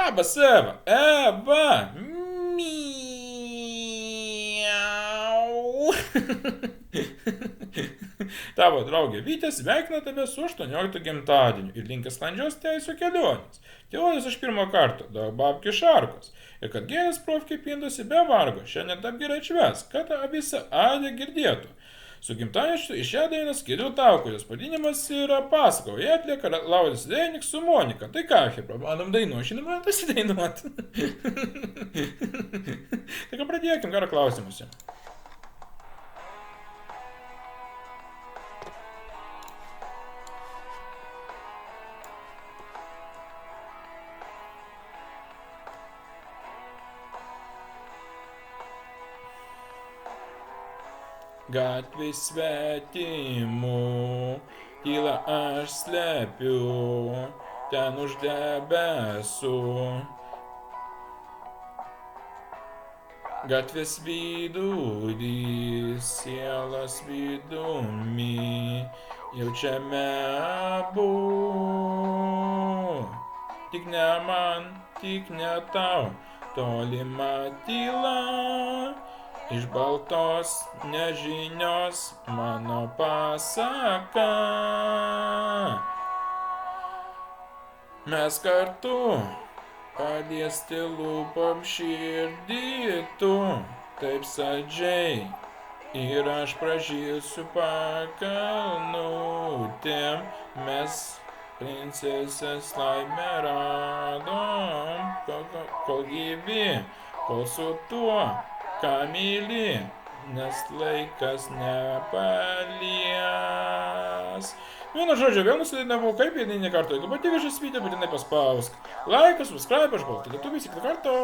Labas, Eva. Eva. Miau. Tavo draugė Vytė sveikina tave su 18 gimtadieniu ir linkia sklandžios teisų kelionės. Teorijos iš pirmo karto, daug babkių šarkos. Ir kad gėris profkiai pindosi be vargo, šiandien taip gerai atšves, kad visa adė girdėtų. Su gimtadieniu iš šią dainą skiriu tau, kurios pavadinimas yra pasaka, o jie atlieka Laudis Dainik su Monika. Tai ką, Hebra, bandom dainuoti, šiandien man pasidainuoti. Tai ką pradėkim, gerą klausimuose. Gatvėj svetimų, tylą aš slepiu, ten už debesų. Gatvės vidurį, sielos vidumi, jaučiame abu. Tik ne man, tik ne tau, tolima tyla. Iš baltos nežinios mano pasaka. Mes kartu paliesti lūpom širdį tu, taip saldžiai. Ir aš pražysiu pakalnutėm, mes princesės laimę radom, kol gyvi, kol su tuo, ką myli, nes laikas nepalies. Vienu žodžiu, vėl nusidėdinavau kaip eilinį kartą. Jeigu patiko šis video, būtinai paspausk laiką, subscribe, aš baltai lietuvis, iki karto.